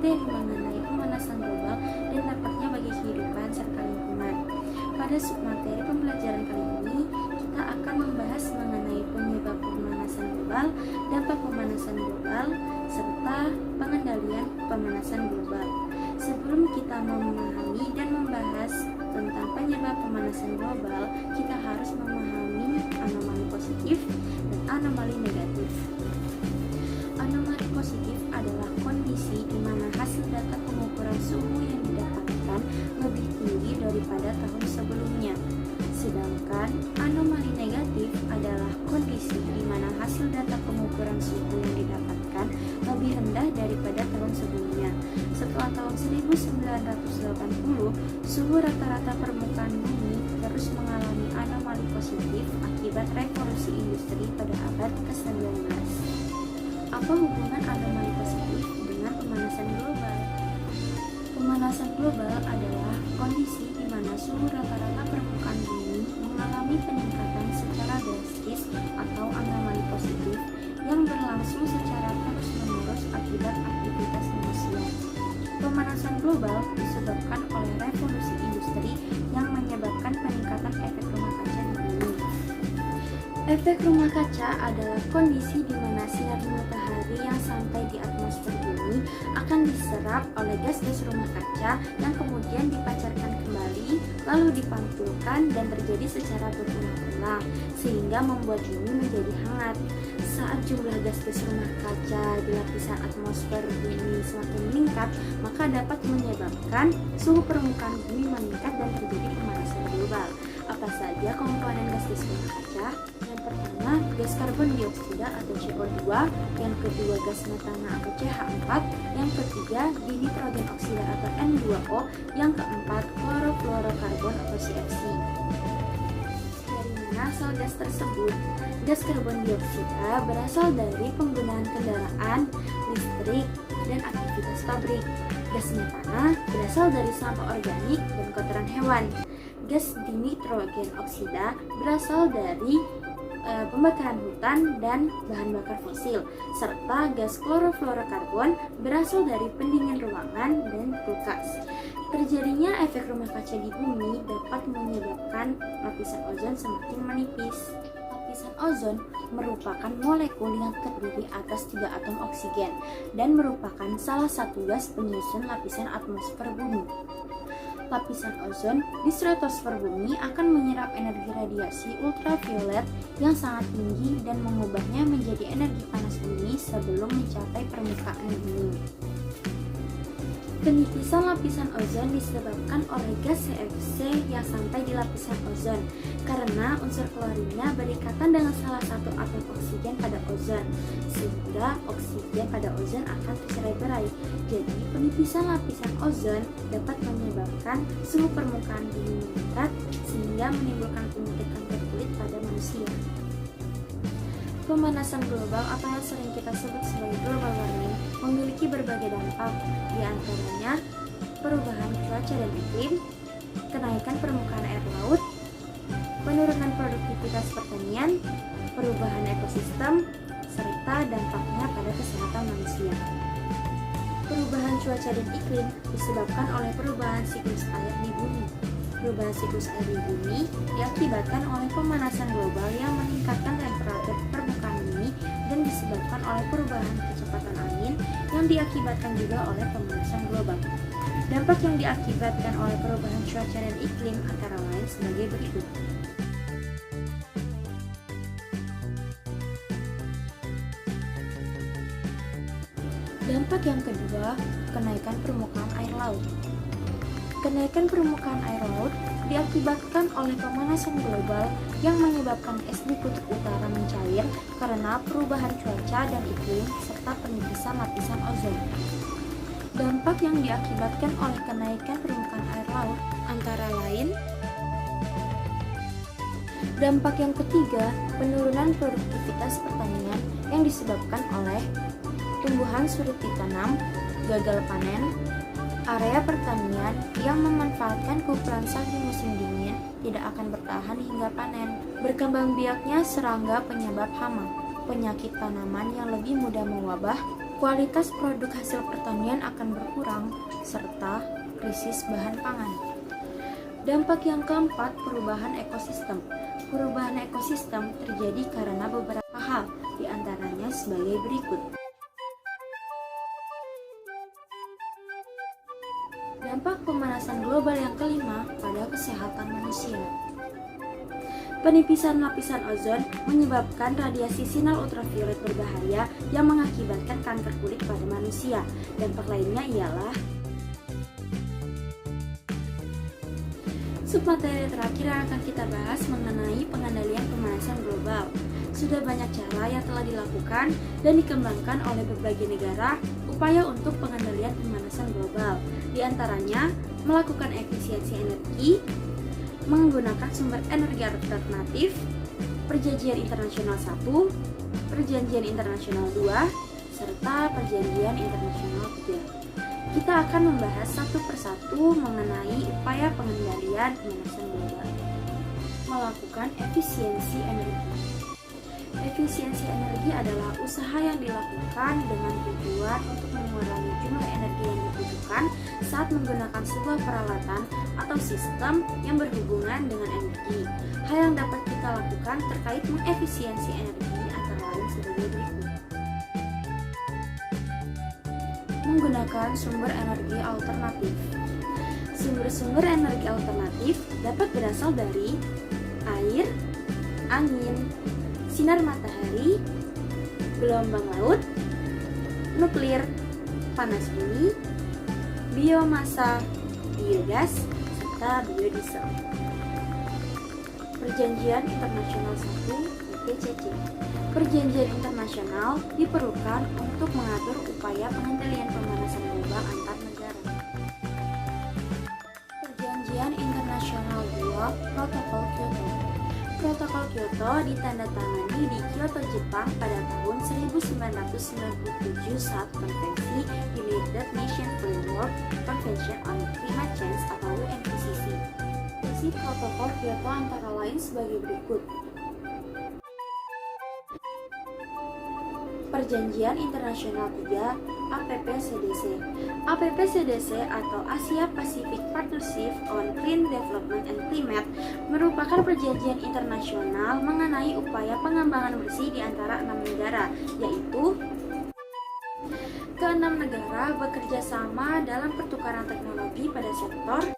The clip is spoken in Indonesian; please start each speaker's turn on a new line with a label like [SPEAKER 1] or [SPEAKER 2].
[SPEAKER 1] materi mengenai pemanasan global dan dampaknya bagi kehidupan serta lingkungan. Pada submateri pembelajaran kali ini, kita akan membahas mengenai penyebab pemanasan global, dampak pemanasan global, serta pengendalian pemanasan global. Sebelum kita memahami dan membahas tentang penyebab pemanasan global, kita harus memahami anomali positif dan anomali negatif. Anomali positif adalah kondisi di mana hasil data pengukuran suhu yang didapatkan lebih tinggi daripada tahun sebelumnya. Sedangkan anomali negatif adalah kondisi di mana hasil data pengukuran suhu yang didapatkan lebih rendah daripada tahun sebelumnya. Setelah tahun 1980, suhu rata-rata permukaan bumi terus mengalami anomali positif akibat revolusi industri pada abad ke-19. Apa hubungan anomali positif dengan pemanasan global? Pemanasan global adalah kondisi di mana suhu rata-rata permukaan bumi mengalami peningkatan secara drastis atau anomali positif yang berlangsung secara terus-menerus akibat aktivitas manusia. Pemanasan global disebabkan oleh revolusi industri yang menyebabkan peningkatan efek rumah kaca di bumi. Efek rumah kaca adalah kondisi di mana sinar matahari yang sampai di atmosfer bumi akan diserap oleh gas-gas rumah kaca yang kemudian dipancarkan kembali, lalu dipantulkan dan terjadi secara berulang-ulang sehingga membuat bumi menjadi hangat. Saat jumlah gas-gas rumah kaca di lapisan atmosfer bumi semakin meningkat, maka dapat menyebabkan suhu permukaan bumi meningkat dan terjadi pemanasan global. Apa saja komponen gas-gas rumah kaca? Yang pertama, gas karbon dioksida atau CO2, yang kedua gas metana atau CH4, yang ketiga dinitrogen oksida atau N2O, yang keempat klorofluorokarbon atau CFC. Dari mana asal gas tersebut? Gas karbon dioksida berasal dari penggunaan kendaraan, listrik, dan aktivitas pabrik. Gas metana berasal dari sampah organik dan kotoran hewan. Gas dinitrogen oksida berasal dari pembakaran hutan dan bahan bakar fosil, serta gas klorofluorokarbon berasal dari pendingin ruangan dan kulkas. Terjadinya efek rumah kaca di bumi dapat menyebabkan lapisan ozon semakin menipis. Lapisan ozon merupakan molekul yang terdiri atas 3 atom oksigen dan merupakan salah satu gas penyusun lapisan atmosfer bumi. Lapisan ozon di stratosfer bumi akan menyerap energi radiasi ultraviolet yang sangat tinggi dan mengubahnya menjadi energi panas bumi sebelum mencapai permukaan bumi. Penipisan lapisan ozon disebabkan oleh gas CFC yang sampai di lapisan ozon karena unsur klorinnya berikatan dengan salah satu atom oksigen pada ozon, sehingga oksigen pada ozon akan tercerai-berai. Jadi, penipisan lapisan ozon dapat menyebabkan suhu permukaan bumi meningkat sehingga menimbulkan penyakit kanker kulit pada manusia. Pemanasan global atau yang sering kita sebut sebagai global warming memiliki berbagai dampak, di antaranya perubahan cuaca dan iklim, kenaikan permukaan air laut, penurunan produktivitas pertanian, perubahan ekosistem, serta dampaknya pada kesehatan manusia. Perubahan cuaca dan iklim disebabkan oleh perubahan siklus air di bumi. Perubahan siklus air di bumi diakibatkan oleh pemanasan global yang meningkatkan temperatur permukaan bumi dan disebabkan oleh perubahan kecepatan angin yang diakibatkan juga oleh pemanasan global. Dampak yang diakibatkan oleh perubahan cuaca dan iklim antara lain sebagai berikut. Dampak yang kedua, kenaikan permukaan air laut. Kenaikan permukaan air laut diakibatkan oleh pemanasan global yang menyebabkan es di kutub utara mencair karena perubahan cuaca dan iklim serta penipisan lapisan ozon. Dampak yang diakibatkan oleh kenaikan permukaan air laut antara lain: dampak yang ketiga, penurunan produktivitas pertanian yang disebabkan oleh tumbuhan sulit ditanam, gagal panen, area pertanian yang memanfaatkan kumpulan sal di musim dingin tidak akan bertahan hingga panen. Berkembang biaknya serangga penyebab hama, penyakit tanaman yang lebih mudah mewabah, kualitas produk hasil pertanian akan berkurang, serta krisis bahan pangan. Dampak yang keempat, perubahan ekosistem. Perubahan ekosistem terjadi karena beberapa hal, diantaranya sebagai berikut. Dampak pemanasan global yang kelima pada kesehatan manusia. Penipisan lapisan ozon menyebabkan radiasi sinar ultraviolet berbahaya yang mengakibatkan kanker kulit pada manusia. Dampak lainnya ialah submateri terakhir yang akan kita bahas mengenai pengendalian pemanasan global. Sudah banyak cara yang telah dilakukan dan dikembangkan oleh berbagai negara upaya untuk pengendalian pemanasan global. Di antaranya, melakukan efisiensi energi, menggunakan sumber energi alternatif, Perjanjian Internasional 1, Perjanjian Internasional 2, serta Perjanjian Internasional 3. Kita akan membahas satu persatu mengenai upaya pengendalian pemanasan global. Melakukan efisiensi energi. Efisiensi energi adalah usaha yang dilakukan dengan tujuan untuk mengurangi jumlah energi yang dibutuhkan saat menggunakan sebuah peralatan atau sistem yang berhubungan dengan energi. Hal yang dapat kita lakukan terkait mengefisiensi energi antara lain sebagai berikut. Menggunakan sumber energi alternatif. Sumber-sumber energi alternatif dapat berasal dari air, angin, sinar matahari, gelombang laut, nuklir, panas bumi, biomasa, biogas, serta biodiesel. Perjanjian Internasional 1 (PCC). Perjanjian internasional diperlukan untuk mengatur upaya pengendalian pemanasan global antar negara. Perjanjian Internasional 2 Protokol Kyoto. Protokol Kyoto ditandatangani di Kyoto, Jepang pada tahun 1997 saat konvensi United Nations Framework Convention on Climate Change atau UNFCCC. Isi Protokol Kyoto antara lain sebagai berikut. Perjanjian Internasional 3 APPCDC. APPCDC atau Asia Pacific Partnership on Clean Development and Climate merupakan perjanjian internasional mengenai upaya pengembangan bersih di antara 6 negara, yaitu keenam negara bekerja sama dalam pertukaran teknologi pada sektor